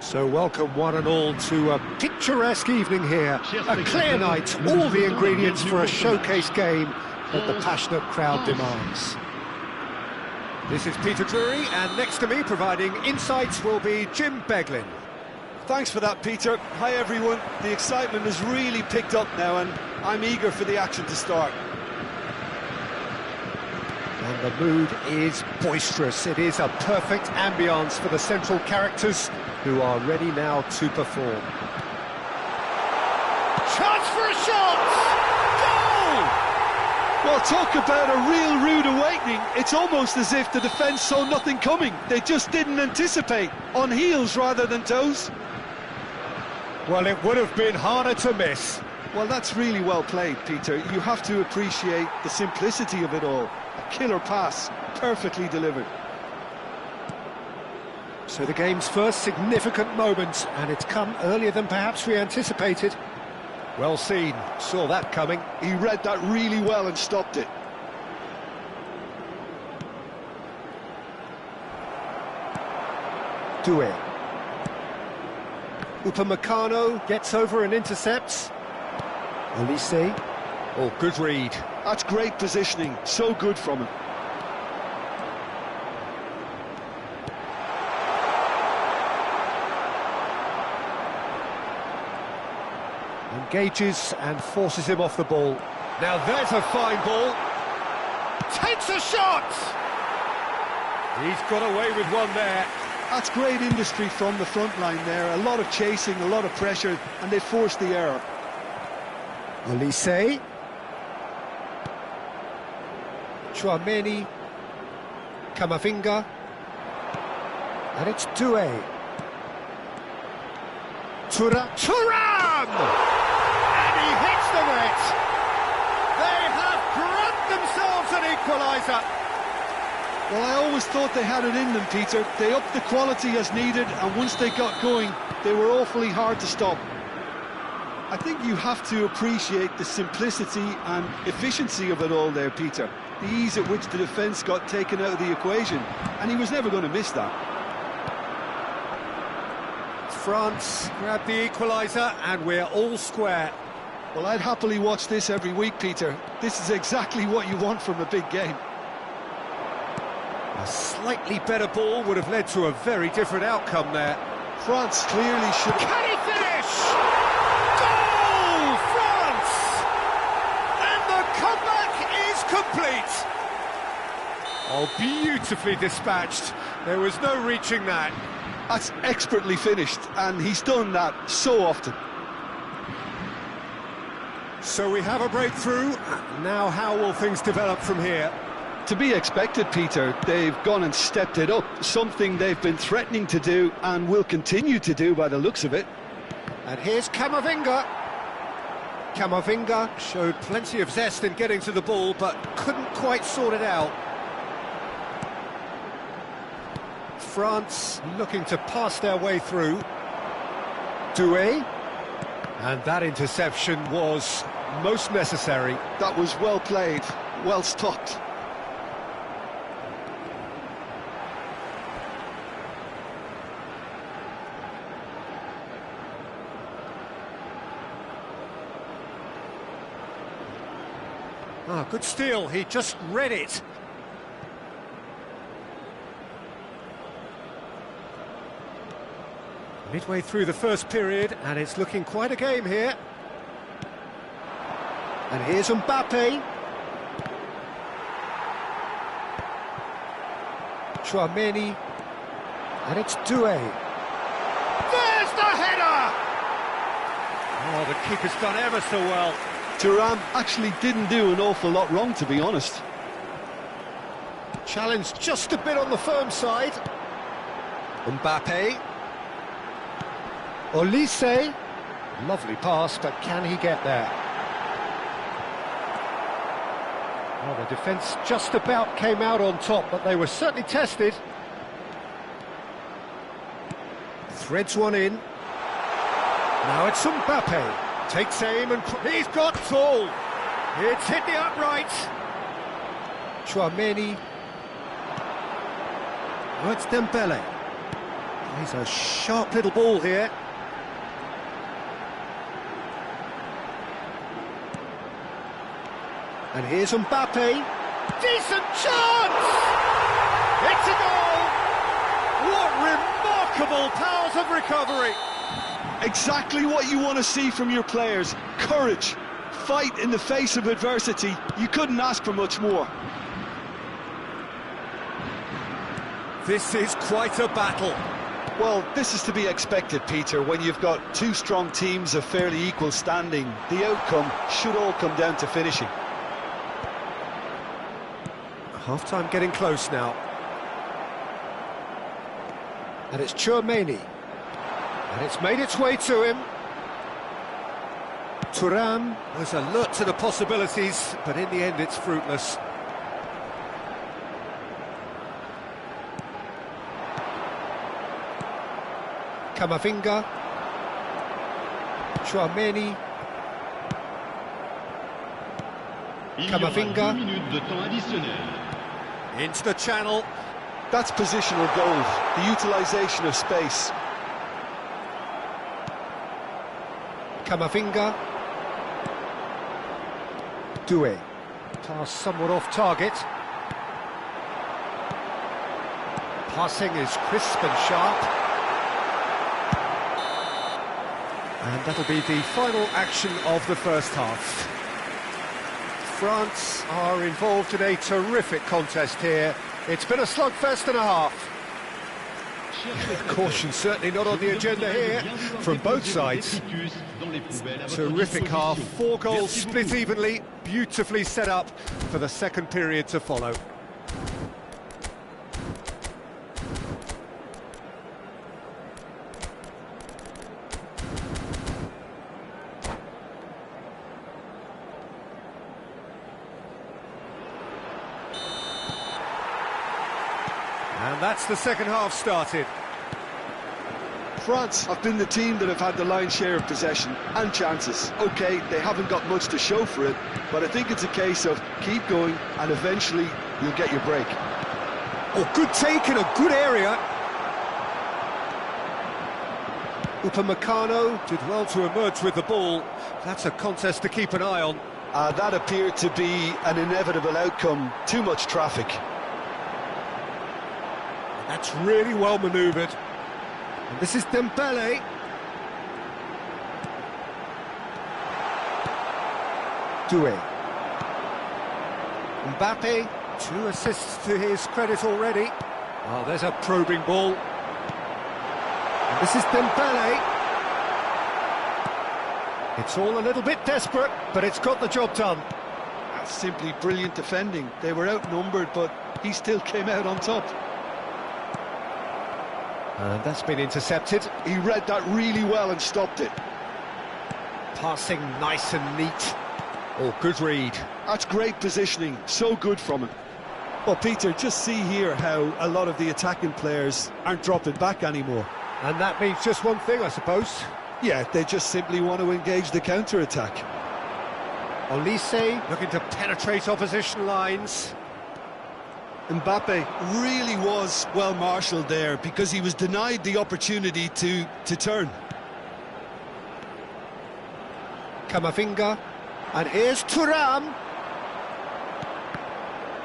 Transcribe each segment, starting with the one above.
So welcome one and all to a picturesque evening here. A clear night, all the ingredients for a showcase game that the passionate crowd demands. This is Peter Drury, and next to me providing insights will be Jim Beglin. Thanks for that, Peter. Hi everyone. The excitement has really picked up now and I'm eager for the action to start. And the mood is boisterous. It is a perfect ambience for the central characters who are ready now to perform. Chance for a shot! Goal! Well, talk about a real rude awakening. It's almost as if the defence saw nothing coming. They just didn't anticipate. On heels rather than toes. Well, it would have been harder to miss. Well, that's really well played, Peter. You have to appreciate the simplicity of it all. A killer pass, perfectly delivered. So the game's first significant moment, and it's come earlier than perhaps we anticipated. Well seen, saw that coming. He read that really well and stopped it. Doué. Upamecano gets over and intercepts. Olise. Oh, good read. That's great positioning, so good from him. Engages and forces him off the ball. Now there's a fine ball. Takes a shot! He's got away with one there. That's great industry from the front line there. A lot of chasing, a lot of pressure, and they forced the error. Olise. Chouameni. Camavinga. And it's Doué. Thuram! And he hits the net! They have grabbed themselves an equaliser! Well, I always thought they had it in them, Peter. They upped the quality as needed, and once they got going, they were awfully hard to stop. I think you have to appreciate the simplicity and efficiency of it all there, Peter. The ease at which the defence got taken out of the equation, and he was never going to miss that. France grab the equaliser, and we're all square. Well, I'd happily watch this every week, Peter. This is exactly what you want from a big game. A slightly better ball would have led to a very different outcome there. France clearly should... Can he finish? Goal, France! And the comeback is complete. Oh, beautifully dispatched. There was no reaching that. That's expertly finished, and he's done that so often. So we have a breakthrough. Now how will things develop from here? To be expected, Peter. They've gone and stepped it up, something they've been threatening to do and will continue to do by the looks of it. And here's Camavinga. Camavinga showed plenty of zest in getting to the ball, but couldn't quite sort it out. France looking to pass their way through. Doué. And that interception was most necessary. That was well played, well stopped. Ah, good steal, he just read it. Midway through the first period, and it's looking quite a game here. And here's Mbappe. Chouameni. And it's Doué. There's the header! Oh, the keeper's done ever so well. Thuram actually didn't do an awful lot wrong, to be honest. Challenge just a bit on the firm side. Mbappe. Olise. Lovely pass, but can he get there? Well, the defence just about came out on top, but they were certainly tested. Threads one in. Now it's Mbappe. Takes aim and he's got tall. It's hit the upright. Chouameni. Oh, it's Dembele. He's a sharp little ball here. And here's Mbappe. Decent chance! It's a goal! What remarkable powers of recovery! Exactly what you want to see from your players. Courage, fight in the face of adversity. You couldn't ask for much more. This is quite a battle. Well, this is to be expected, Peter, when you've got two strong teams of fairly equal standing. The outcome should all come down to finishing. Half-time getting close now. And it's Tchouaméni. And it's made its way to him. Thuram was alert to the possibilities, but in the end it's fruitless. Camavinga. Tchouaméni. Camavinga. Into the channel. That's positional goal, the utilisation of space. Camavinga. Doué. Pass somewhat off target. Passing is crisp and sharp. And that'll be the final action of the first half. France are involved in a terrific contest here. It's been a slugfest and a half. Caution certainly not on the agenda here from both sides. Terrific half, 4 goals split evenly, beautifully set up for the second period to follow. And that's the second half started. France have been the team that have had the lion's share of possession and chances. OK, they haven't got much to show for it, but I think it's a case of keep going and eventually you'll get your break. Oh, good take in a good area. Upamecano did well to emerge with the ball. That's a contest to keep an eye on. That appeared to be an inevitable outcome. Too much traffic. That's really well manoeuvred. And this is Dembele. Doué. Mbappe, 2 assists to his credit already. Oh, there's a probing ball. And this is Dembele. It's all a little bit desperate, but it's got the job done. That's simply brilliant defending. They were outnumbered, but he still came out on top. And that's been intercepted. He read that really well and stopped it. Passing nice and neat. Oh, good read. That's great positioning, so good from him. Well, Peter, just see here how a lot of the attacking players aren't dropping back anymore. And that means just one thing, I suppose. Yeah, they just simply want to engage the counter-attack. Olise looking to penetrate opposition lines. Mbappe really was well marshalled there because he was denied the opportunity to turn. Camavinga, and here's Thuram.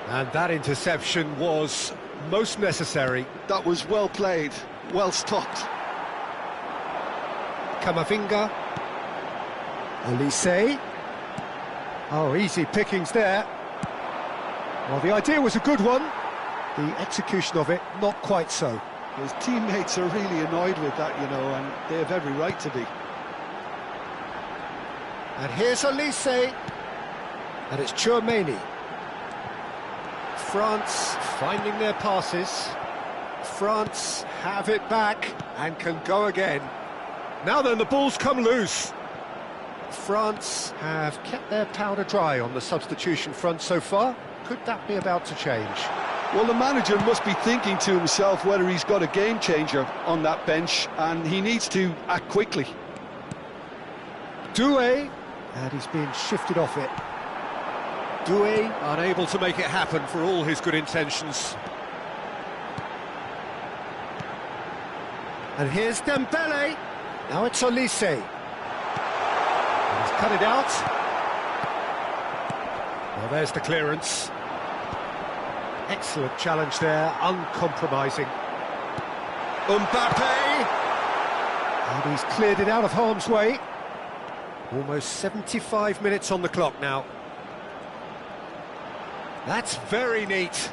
And that interception was most necessary. That was well played, well stopped. Camavinga. Olise. Oh, easy pickings there. Well, the idea was a good one. The execution of it, not quite so. His teammates are really annoyed with that, you know, and they have every right to be. And here's Olise. And it's Tchouaméni. France finding their passes. France have it back and can go again. Now then, the ball's come loose. France have kept their powder dry on the substitution front so far. Could that be about to change? Well, the manager must be thinking to himself whether he's got a game changer on that bench, and he needs to act quickly. Doué, and he's being shifted off it. Doué unable to make it happen for all his good intentions. And here's Dembele. Now it's Olise. And he's cut it out. Well, there's the clearance. Excellent challenge there, uncompromising. Mbappe! And he's cleared it out of harm's way. Almost 75 minutes on the clock now. That's very neat.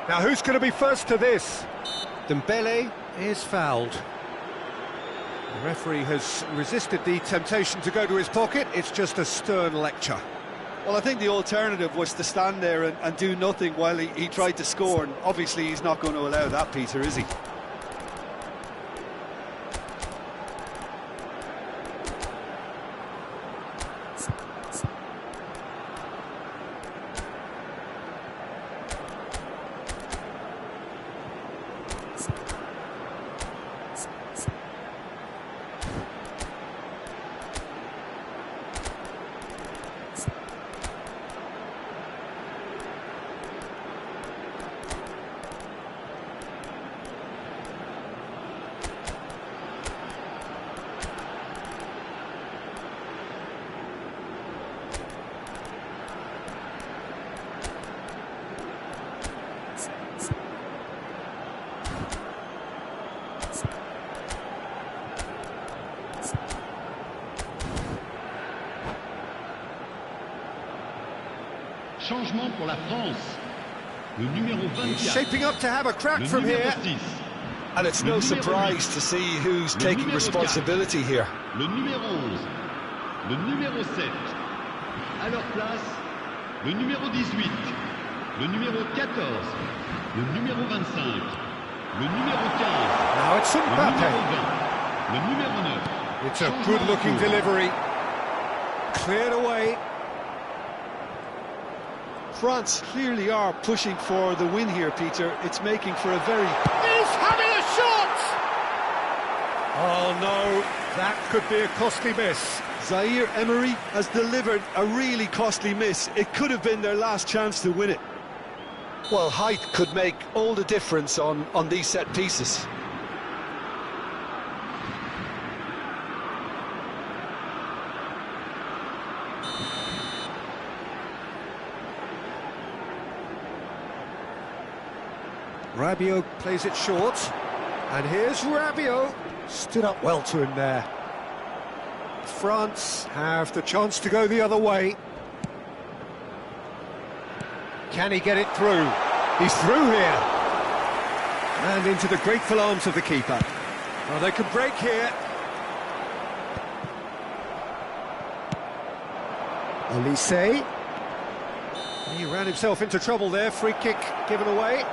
Now who's going to be first to this? Dembele is fouled. The referee has resisted the temptation to go to his pocket. It's just a stern lecture. Well, I think the alternative was to stand there and do nothing while he tried to score, and obviously he's not going to allow that, Peter, is he? Changement pour la France. Le numéro 24. He's shaping up to have a crack from here. 6. And it's no surprise to see who's taking responsibility here. Le numéro 11. Le numéro 7. À leur place, le numéro 18. Le numéro 14. Le numéro 25. Le numéro 15. Now it's Le numéro Mbappe. 20. Le numéro 9. It's a good-looking delivery. Cleared away. France clearly are pushing for the win here, Peter. It's making for a very... He's having a shot! Oh no, that could be a costly miss. Zaire Emery has delivered a really costly miss. It could have been their last chance to win it. Well, height could make all the difference on these set pieces. Rabiot plays it short, and here's Rabiot. Stood up well to him there. France have the chance to go the other way. Can he get it through? He's through here. And into the grateful arms of the keeper. Well, they can break here. Olise. He ran himself into trouble there. Free kick given away.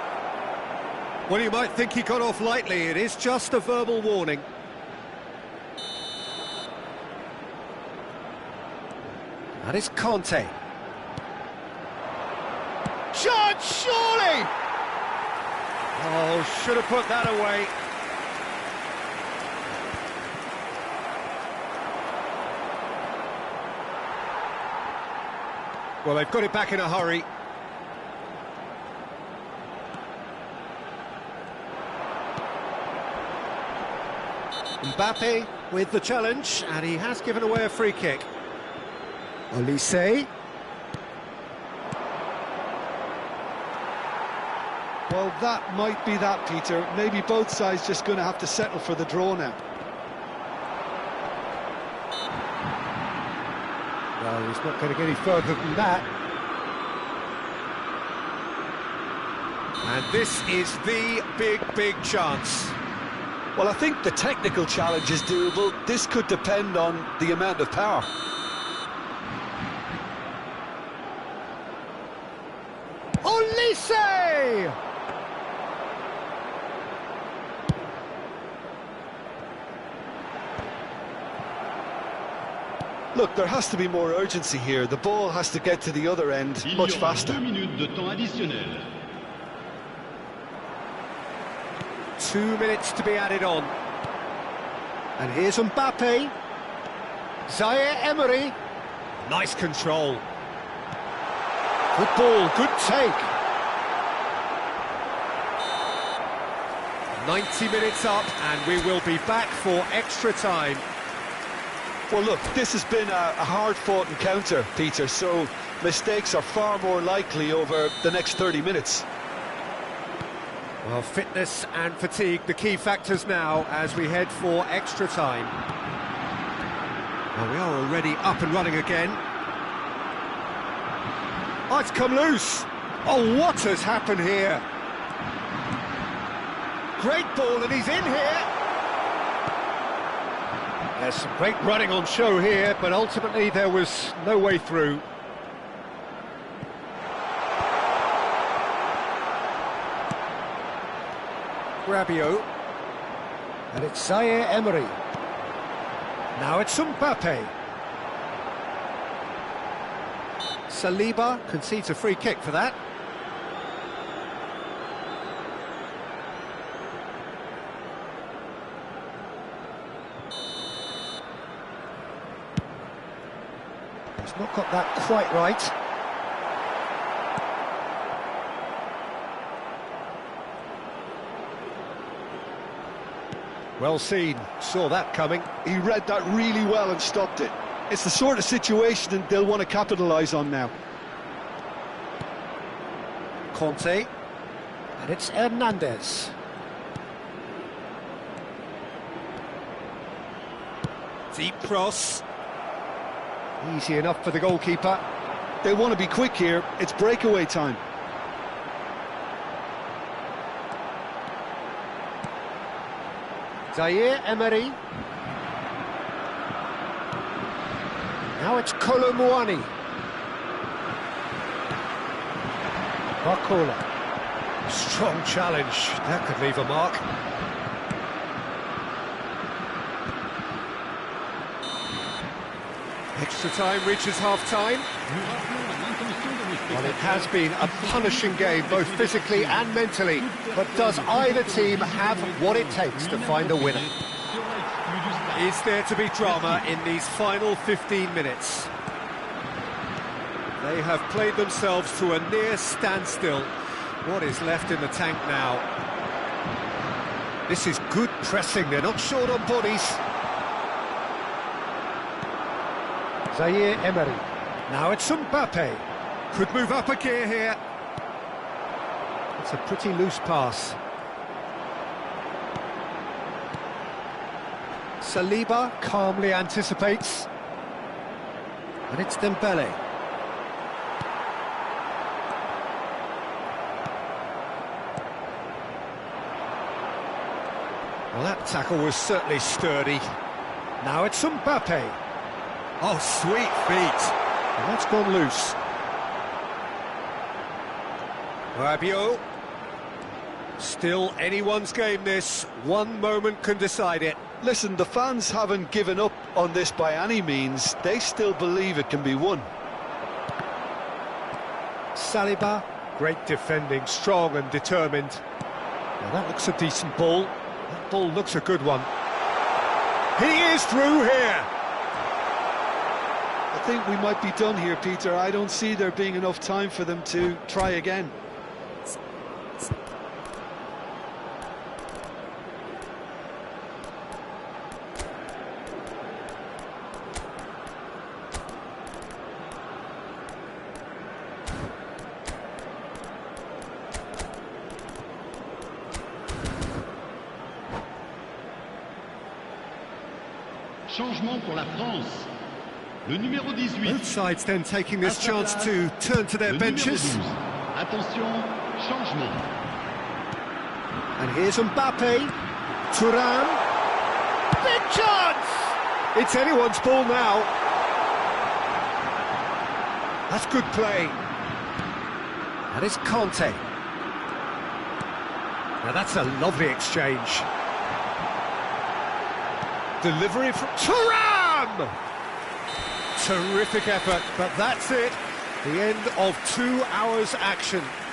Well, you might think he got off lightly. It is just a verbal warning. That is Conte. Shot, surely! Oh, should have put that away. Well, they've got it back in a hurry. Mbappe with the challenge, and he has given away a free kick. Olise. Well, that might be that, Peter. Maybe both sides just going to have to settle for the draw now. Well, he's not going to get any further than that. And this is the big chance. Well, I think the technical challenge is doable. This could depend on the amount of power. Olise! Look, there has to be more urgency here. The ball has to get to the other end much faster. 2 minutes de temps additionnel. 2 minutes to be added on. And here's Mbappe. Zaire Emery. Nice control. Good ball, good take. 90 minutes up, and we will be back for extra time. Well, look, this has been a hard-fought encounter, Peter, so mistakes are far more likely over the next 30 minutes. Well, fitness and fatigue, the key factors now as we head for extra time. Well, we are already up and running again. Oh, it's come loose. Oh, what has happened here? Great ball, and he's in here. There's some great running on show here, but ultimately there was no way through. Rabiot. And it's Zaire Emery. Now it's Mbappe. Saliba concedes a free kick for that. He's not got that quite right. Well seen, saw that coming. He read that really well and stopped it. It's the sort of situation they'll want to capitalise on now. Conte, and it's Hernandez. Deep cross. Easy enough for the goalkeeper. They want to be quick here, it's breakaway time. Zaire Emery. Now it's Kolo Muani. Barcola. Strong challenge. That could leave a mark. Extra time reaches half-time. Well, it has been a punishing game, both physically and mentally. But does either team have what it takes to find a winner? Is there to be drama in these final 15 minutes? They have played themselves to a near standstill. What is left in the tank now? This is good pressing, they're not short on bodies. Zaire Emery. Now it's Mbappe. Could move up a gear here. It's a pretty loose pass. Saliba calmly anticipates. And it's Dembele. Well, that tackle was certainly sturdy. Now it's Mbappe. Oh, sweet feet. And that's gone loose. Rabiot. Still anyone's game, this. One moment can decide it. Listen, the fans haven't given up on this by any means. They still believe it can be won. Saliba, great defending, strong and determined. Now that looks a decent ball. That ball looks a good one. He is through here. I think we might be done here, Peter. I don't see there being enough time for them to try again. Changement pour la France. Le numéro 18. Both sides then taking this chance to turn to their benches. Attention, changement. And here's Mbappe. Thuram. Big chance! It's anyone's ball now. That's good play. That is Conte. Now that's a lovely exchange. Delivery from Thuram! Terrific effort, but that's it. The end of 2 hours action.